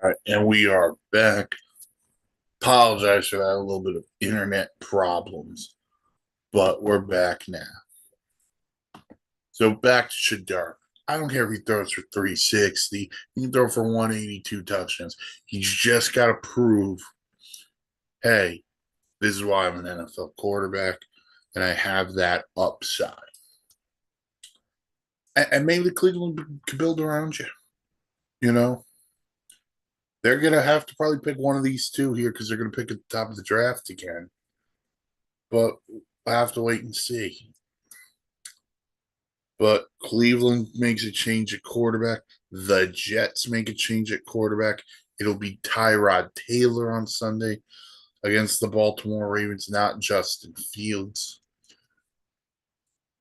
Right, and we are back. Apologize for that, a little bit of internet problems, but we're back now. So back to Shadar. I don't care if he throws for 360. He can throw for 182 touchdowns. He's just got to prove, hey, this is why I'm an NFL quarterback, and I have that upside. And maybe Cleveland can build around you. You know, they're going to have to probably pick one of these two here because they're going to pick at the top of the draft again. But I have to wait and see. But Cleveland makes a change at quarterback. The Jets make a change at quarterback. It'll be Tyrod Taylor on Sunday against the Baltimore Ravens, not Justin Fields.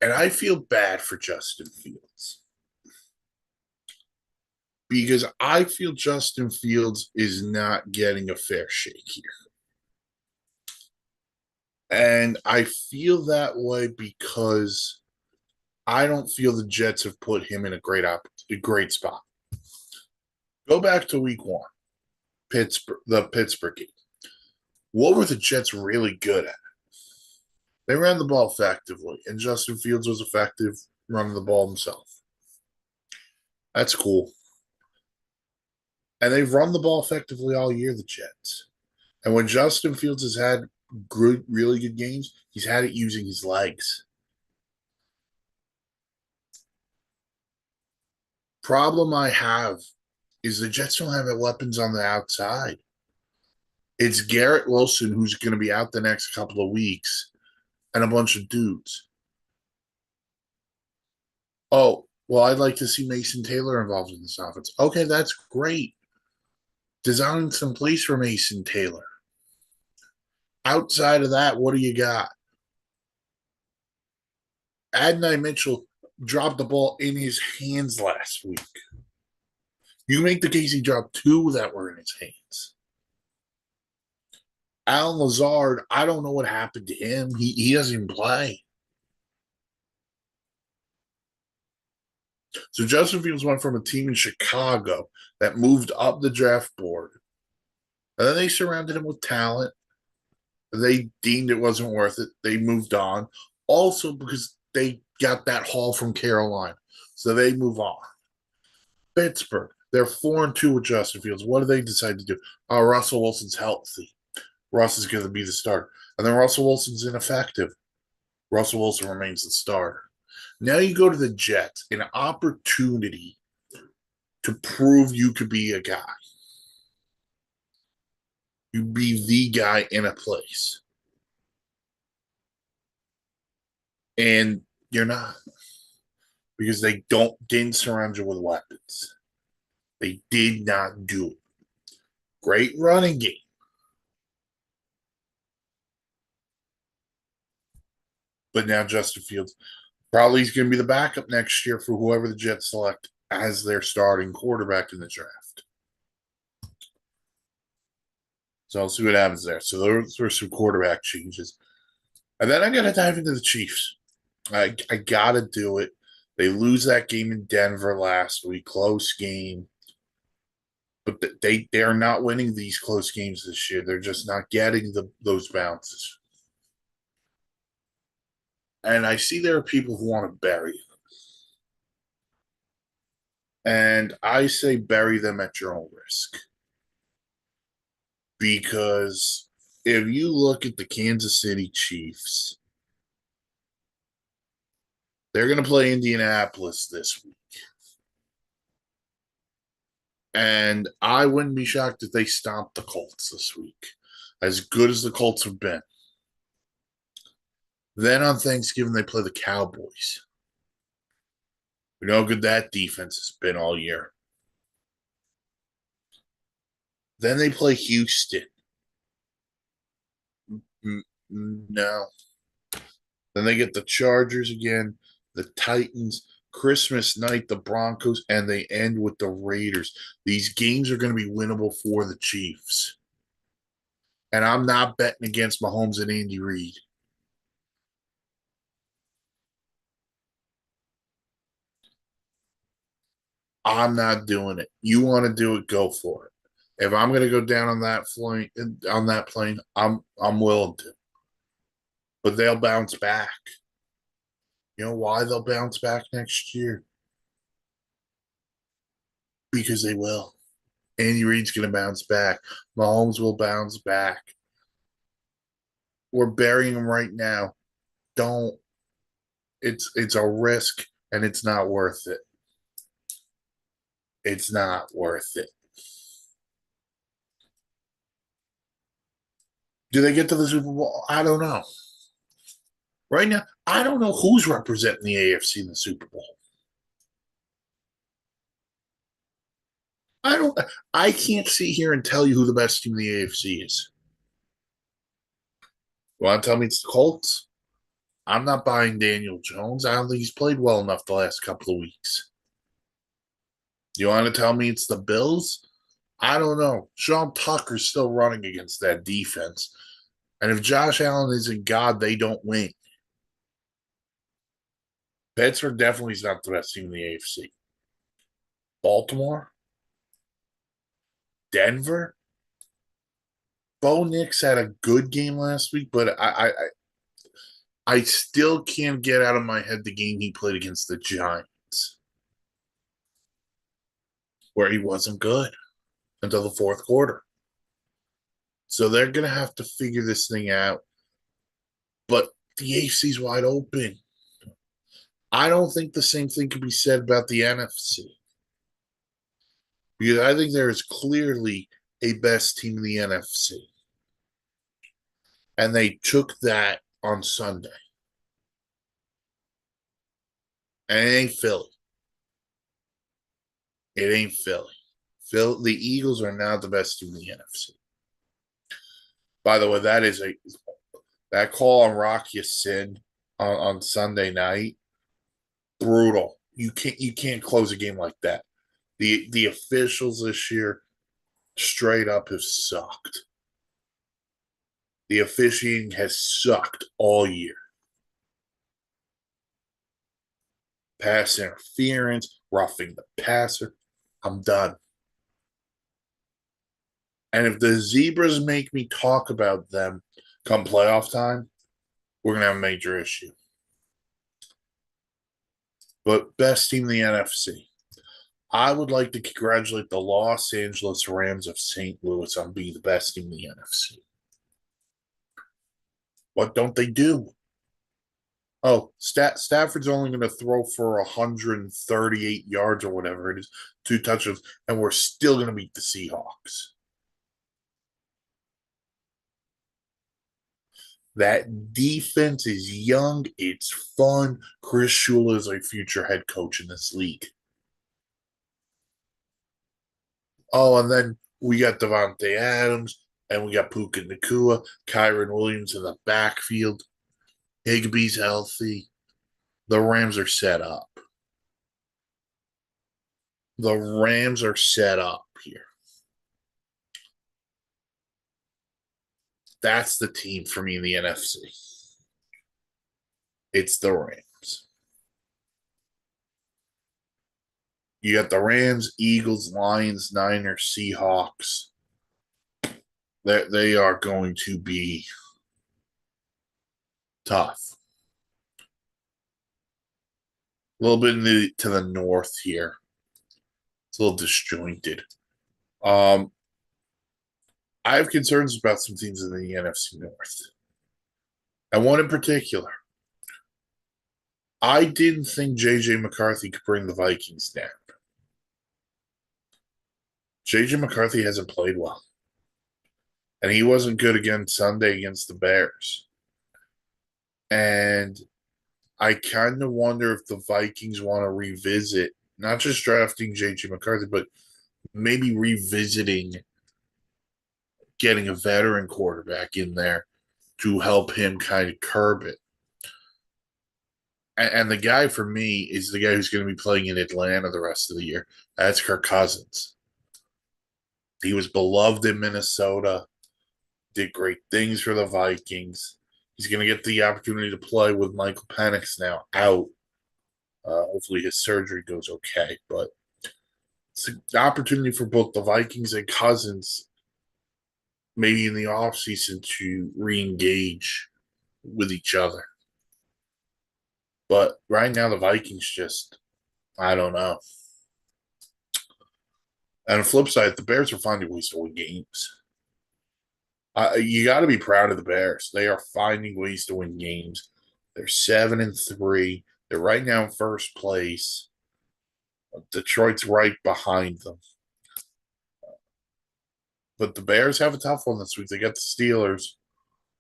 And I feel bad for Justin Fields because I feel Justin Fields is not getting a fair shake here. And I feel that way because I don't feel the Jets have put him in a great spot. Go back to week one, the Pittsburgh game. What were the Jets really good at? They ran the ball effectively, and Justin Fields was effective running the ball himself. That's cool. And they've run the ball effectively all year, the Jets. And when Justin Fields has had good, really good games, he's had it using his legs. Problem I have is the Jets don't have weapons on the outside. It's Garrett Wilson who's going to be out the next couple of weeks and a bunch of dudes. Oh, well, I'd like to see Mason Taylor involved in this offense. Okay, that's great. Design some plays for Mason Taylor. Outside of that, what do you got? Adonai Mitchell dropped the ball in his hands last week. You make the case he dropped two that were in his hands. Alan Lazard, I don't know what happened to him. He doesn't even play. So Justin Fields went from a team in Chicago that moved up the draft board. And then they surrounded him with talent. They deemed it wasn't worth it. They moved on. Also because they got that haul from Carolina. So they move on. Pittsburgh, they're 4-2 with Justin Fields. What do they decide to do? Oh, Russell Wilson's healthy. Russ is going to be the starter. And then Russell Wilson's ineffective. Russell Wilson remains the starter. Now you go to the Jets, an opportunity to prove you could be a guy. You be the guy in a place. And you're not. Because they didn't surround you with weapons. They did not do it. Great running game. But now Justin Fields probably is going to be the backup next year for whoever the Jets select as their starting quarterback in the draft. So I'll see what happens there. So those were some quarterback changes. And then I got to dive into the Chiefs. I got to do it. They lose that game in Denver last week, close game. But they are not winning these close games this year. They're just not getting those bounces. And I see there are people who want to bury them. And I say bury them at your own risk. Because if you look at the Kansas City Chiefs, they're going to play Indianapolis this week. And I wouldn't be shocked if they stomp the Colts this week, as good as the Colts have been. Then on Thanksgiving, they play the Cowboys. We know how good that defense has been all year. Then they play Houston. No. Then they get the Chargers again, the Titans, Christmas night, the Broncos, and they end with the Raiders. These games are going to be winnable for the Chiefs. And I'm not betting against Mahomes and Andy Reid. I'm not doing it. You want to do it, go for it. If I'm going to go down on that plane, I'm willing to. But they'll bounce back. You know why they'll bounce back next year? Because they will. Andy Reid's going to bounce back. Mahomes will bounce back. We're burying him right now. Don't. It's a risk, and it's not worth it. It's not worth it. Do they get to the Super Bowl? I don't know. Right now, I don't know who's representing the AFC in the Super Bowl. I don't. I can't sit here and tell you who the best team in the AFC is. You want to tell me it's the Colts? I'm not buying Daniel Jones. I don't think he's played well enough the last couple of weeks. You want to tell me it's the Bills? I don't know. Sean Tucker's still running against that defense. And if Josh Allen isn't God, they don't win. Pittsburgh definitely is not the best team in the AFC. Baltimore? Denver? Bo Nix had a good game last week, but I still can't get out of my head the game he played against the Giants, where he wasn't good until the fourth quarter. So they're going to have to figure this thing out. But the AFC's wide open. I don't think the same thing can be said about the NFC. Because I think there is clearly a best team in the NFC. And they took that on Sunday. And it ain't Philly. It ain't Philly. The Eagles are now the best team in the NFC. By the way, that call on Rock Ya-Sin on Sunday night, brutal. You can't close a game like that. The officials this year straight up have sucked. The officiating has sucked all year. Pass interference, roughing the passer. I'm done. And if the Zebras make me talk about them come playoff time, we're going to have a major issue. But best team in the NFC. I would like to congratulate the Los Angeles Rams of St. Louis on being the best team in the NFC. What don't they do? Oh, Stafford's only going to throw for 138 yards or whatever it is, 2 touchdowns, and we're still going to beat the Seahawks. That defense is young. It's fun. Chris Shula is a future head coach in this league. Oh, and then we got Devontae Adams, and we got Puka Nacua, Kyron Williams in the backfield. Higbee's healthy. The Rams are set up. The Rams are set up here. That's the team for me in the NFC. It's the Rams. You got the Rams, Eagles, Lions, Niners, Seahawks. They are going to be tough. A little bit to the north here. It's a little disjointed. I have concerns about some teams in the NFC North. And one in particular. I didn't think J.J. McCarthy could bring the Vikings down. J.J. McCarthy hasn't played well. And he wasn't good again Sunday against the Bears. And I kind of wonder if the Vikings want to revisit, not just drafting J.J. McCarthy, but maybe revisiting getting a veteran quarterback in there to help him kind of curb it. And the guy for me is the guy who's going to be playing in Atlanta the rest of the year. That's Kirk Cousins. He was beloved in Minnesota, did great things for the Vikings. He's going to get the opportunity to play with Michael Penix now out. Hopefully his surgery goes okay. But it's an opportunity for both the Vikings and Cousins, maybe in the offseason, to re-engage with each other. But right now, the Vikings just, I don't know. And on the flip side, the Bears are finding ways to win games. You got to be proud of the Bears. They are finding ways to win games. They're 7-3. They're right now in first place. Detroit's right behind them. But the Bears have a tough one this week. They got the Steelers.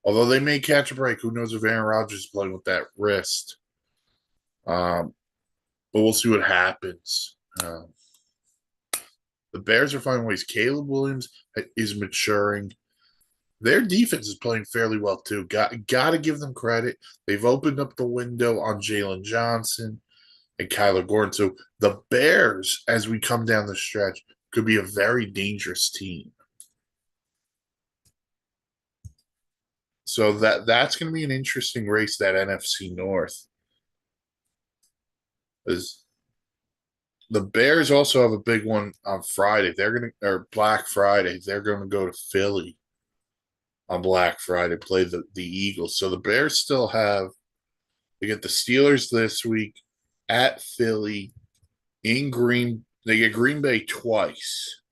Although they may catch a break. Who knows if Aaron Rodgers is playing with that wrist. But we'll see what happens. The Bears are finding ways. Caleb Williams is maturing. Their defense is playing fairly well, too. Got to give them credit. They've opened up the window on Jalen Johnson and Kyler Gordon. So the Bears, as we come down the stretch, could be a very dangerous team. So that's going to be an interesting race, that NFC North. Is the Bears also have a big one on Friday. They're going to, or Black Friday, they're going to go to Philly on Black Friday, play the Eagles. So the Bears still have, they get the Steelers this week at Philly, they get Green Bay twice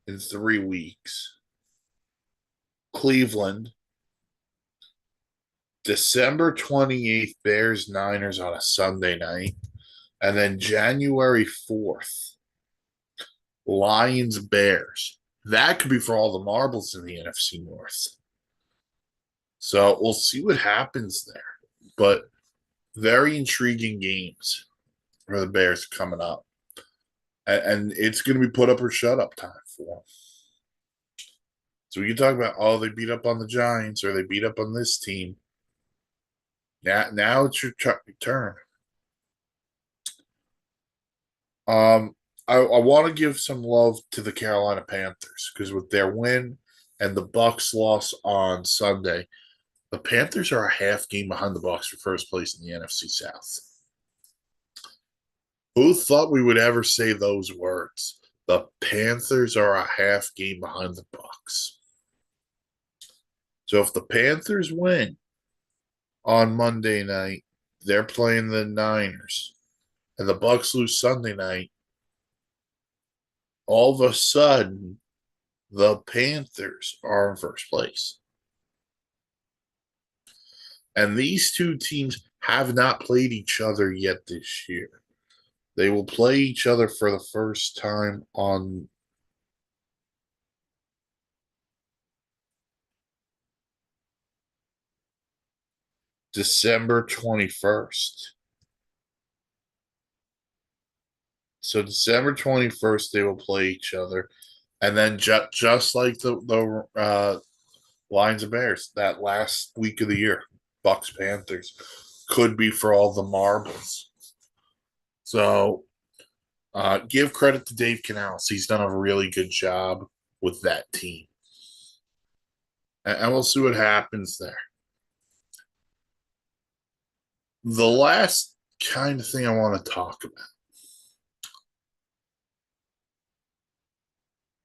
in 3 weeks. Cleveland, December 28th, Bears Niners on a Sunday night. And then January 4th, Lions Bears. That could be for all the marbles in the NFC North. So we'll see what happens there. But very intriguing games for the Bears coming up. And it's going to be put up or shut up time for them. So we can talk about, oh, they beat up on the Giants or they beat up on this team. Now it's your turn. I want to give some love to the Carolina Panthers because with their win and the Bucks loss on Sunday, the Panthers are a half game behind the Bucks for first place in the NFC South. Who thought we would ever say those words? The Panthers are a half game behind the Bucks. So if the Panthers win on Monday night, they're playing the Niners, and the Bucks lose Sunday night, all of a sudden, the Panthers are in first place. And these two teams have not played each other yet this year. They will play each other for the first time on December 21st. So December 21st, they will play each other. And then just like the Lions and Bears, that last week of the year, Bucks Panthers, could be for all the marbles. So give credit to Dave Canales. He's done a really good job with that team. And we'll see what happens there. The last kind of thing I want to talk about.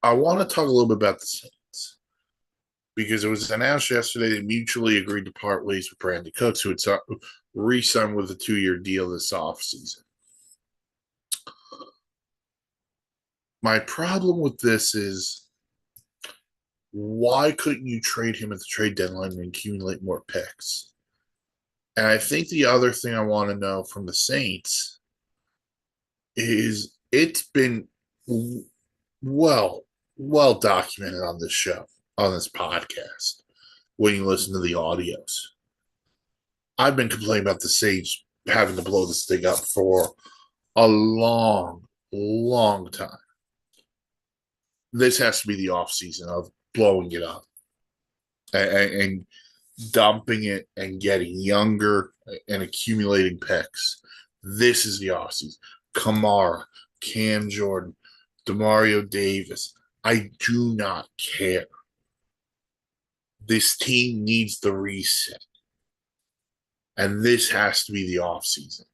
I want to talk a little bit about the Saints because it was announced yesterday they mutually agreed to part ways with Brandon Cooks, who had re-signed with a 2-year deal this offseason. My problem with this is, why couldn't you trade him at the trade deadline and accumulate more picks? And I think the other thing I want to know from the Saints is, it's been well documented on this show, on this podcast, when you listen to the audios. I've been complaining about the Saints having to blow this thing up for a long time. This has to be the offseason of blowing it up and dumping it and getting younger and accumulating picks. This is the offseason. Kamara, Cam Jordan, Demario Davis. I do not care. This team needs the reset. And this has to be the offseason.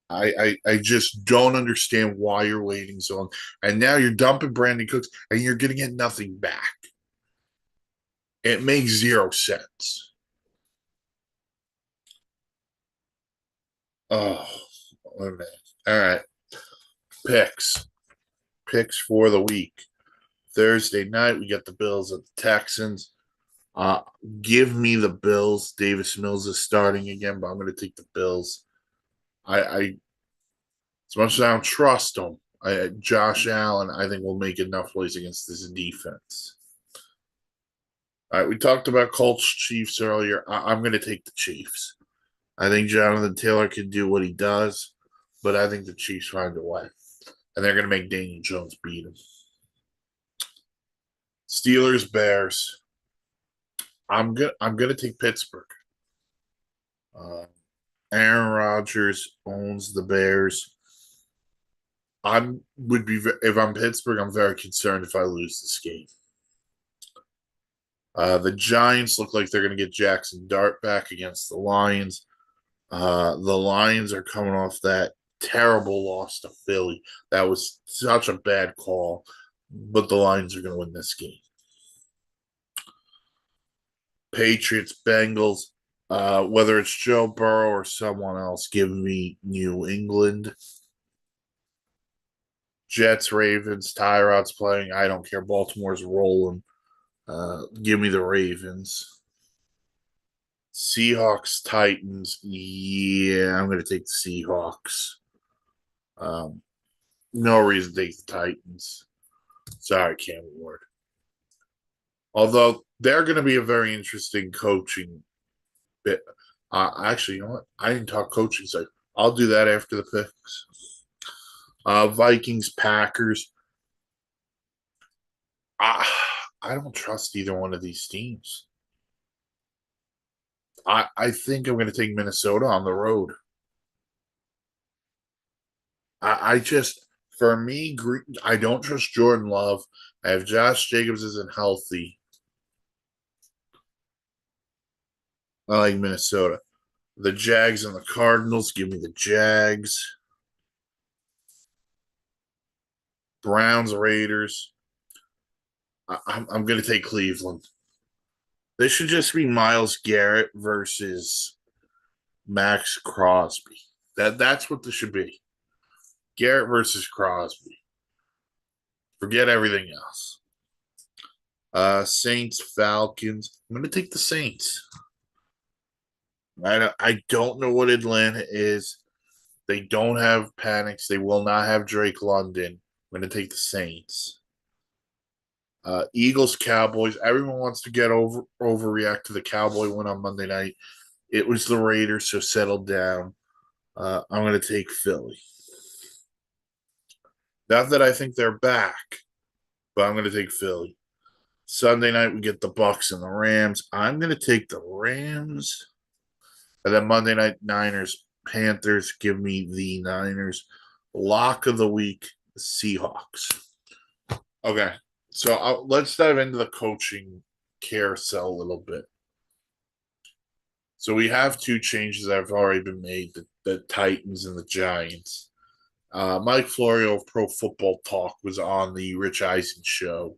I just don't understand why you're waiting so long. And now you're dumping Brandon Cooks and you're going to get nothing back. It makes zero sense. Oh, man. All right. Picks. Picks for the week. Thursday night, we got the Bills at the Texans. Uh, give me the Bills. Davis Mills is starting again, but I'm going to take the Bills. I as much as I don't trust him, Josh Allen, I think will make enough plays against this defense. All right, we talked about Colts Chiefs earlier. I'm going to take the Chiefs. I think Jonathan Taylor can do what he does, but I think the Chiefs find a way, and they're going to make Daniel Jones beat him. Steelers Bears. I'm gonna take Pittsburgh. Uh, Aaron Rodgers owns the Bears. I would be if I'm Pittsburgh. I'm very concerned if I lose this game. The Giants look like they're going to get Jackson Dart back against the Lions. The Lions are coming off that terrible loss to Philly. That was such a bad call, but the Lions are going to win this game. Patriots, Bengals. Whether it's Joe Burrow or someone else, give me New England. Jets, Ravens, Tyrod's playing. I don't care. Baltimore's rolling. Give me the Ravens. Seahawks, Titans. Yeah, I'm going to take the Seahawks. Um, no reason to take the Titans. Sorry, Cam Ward. Although they're going to be a very interesting coaching bit. Actually, you know what? I didn't talk coaching, so I'll do that after the picks. Vikings, Packers. I don't trust either one of these teams. I think I'm going to take Minnesota on the road. I just, for me, I don't trust Jordan Love. I have Josh Jacobs isn't healthy. I like Minnesota. The Jags and the Cardinals. Give me the Jags. Browns, Raiders. I'm going to take Cleveland. This should just be Myles Garrett versus Max Crosby. That's what this should be. Garrett versus Crosby. Forget everything else. Saints, Falcons. I'm going to take the Saints. I don't know what Atlanta is. They don't have Panics. They will not have Drake London. I'm going to take the Saints. Eagles, Cowboys. Everyone wants to get overreact to the Cowboy win on Monday night. It was the Raiders, so settle down. I'm going to take Philly. Not that I think they're back, but I'm going to take Philly. Sunday night we get the Bucks and the Rams. I'm going to take the Rams. And then Monday night Niners, Panthers. Give me the Niners. Lock of the week, Seahawks. Okay, so let's dive into the coaching carousel a little bit. So we have two changes that have already been made: the Titans and the Giants. Mike Florio of Pro Football Talk was on the Rich Eisen show,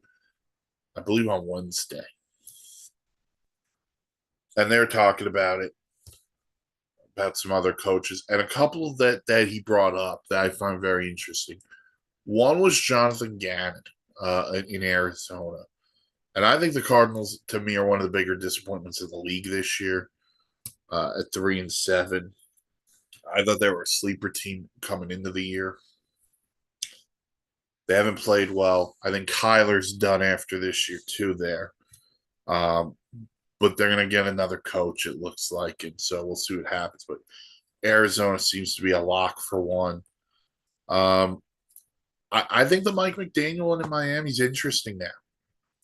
I believe on Wednesday, and they're talking about it, about some other coaches, and a couple that he brought up that I find very interesting. One was Jonathan Gannon in Arizona. And I think the Cardinals, to me, are one of the bigger disappointments of the league this year at 3-7. I thought they were a sleeper team coming into the year. They haven't played well. I think Kyler's done after this year, too, there. But they're going to get another coach, it looks like. And so we'll see what happens. But Arizona seems to be a lock for one. I think the Mike McDaniel one in Miami is interesting now.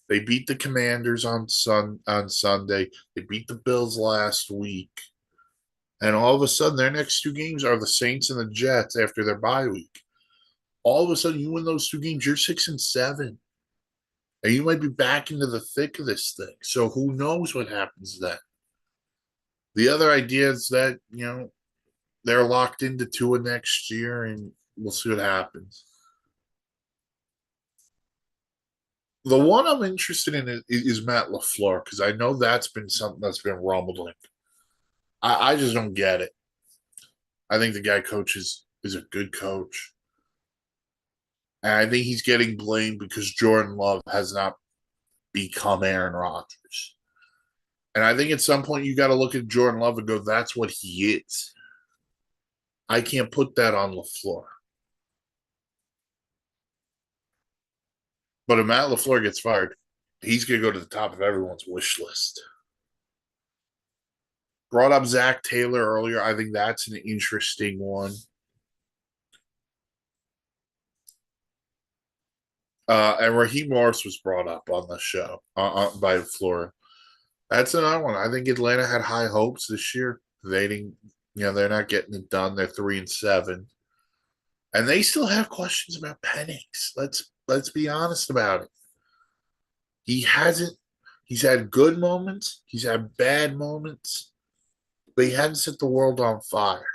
They beat the Commanders on Sunday. They beat the Bills last week. And all of a sudden, their next two games are the Saints and the Jets after their bye week. All of a sudden, you win those two games, you're 6-7. And you might be back into the thick of this thing. So who knows what happens then? The other idea is that, they're locked into Tua next year, and we'll see what happens. The one I'm interested in is Matt LaFleur because I know that's been something that's been rumbling. I just don't get it. I think the guy coaches is a good coach. And I think he's getting blamed because Jordan Love has not become Aaron Rodgers. And I think at some point you got to look at Jordan Love and go, that's what he is. I can't put that on LaFleur. But if Matt LaFleur gets fired, he's going to go to the top of everyone's wish list. Brought up Zach Taylor earlier. I think that's an interesting one. And Raheem Morris was brought up on the show by Flora. That's another one. I think Atlanta had high hopes this year. They didn't, they're not getting it done. They're 3-7, and they still have questions about Penix. Let's be honest about it. He hasn't. He's had good moments. He's had bad moments, but he hadn't set the world on fire.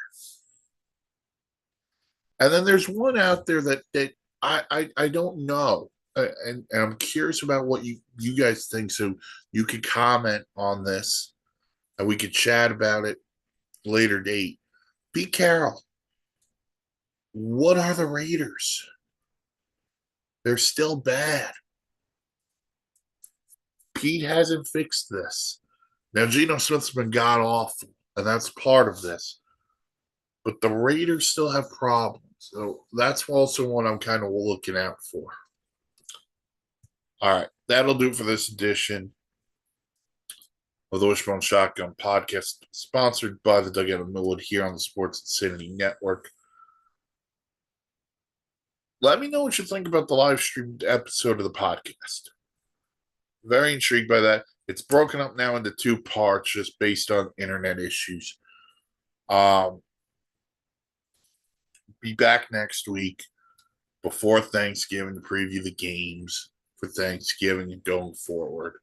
And then there's one out there that I don't know, and I'm curious about what you guys think. So you could comment on this, and we could chat about it later date. Pete Carroll, what are the Raiders? They're still bad. Pete hasn't fixed this. Now Geno Smith's been god awful, and that's part of this. But the Raiders still have problems. So that's also one I'm kind of looking out for. All right. That'll do it for this edition of the Wishbone ShotGun podcast, sponsored by the Dugout of Millwood here on the Sports Insanity Network. Let me know what you think about the live streamed episode of the podcast. Very intrigued by that. It's broken up now into 2 parts just based on internet issues. Be back next week before Thanksgiving to preview the games for Thanksgiving and going forward.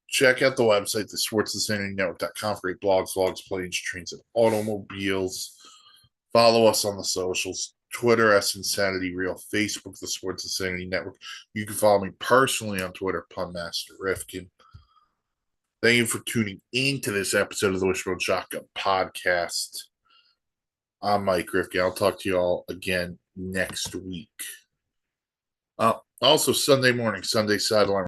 Check out the website, the sportsinsanitynetwork.com, for great blogs, vlogs, planes, trains, and automobiles. Follow us on the socials, Twitter, @InsanityReal, Facebook, the Sports Insanity Network. You can follow me personally on Twitter, Punmaster Rifkin. Thank you for tuning in to this episode of the Wishbone ShotGun podcast. I'm Mike Rifkin. I'll talk to you all again next week. Also, Sunday morning, Sunday Sideline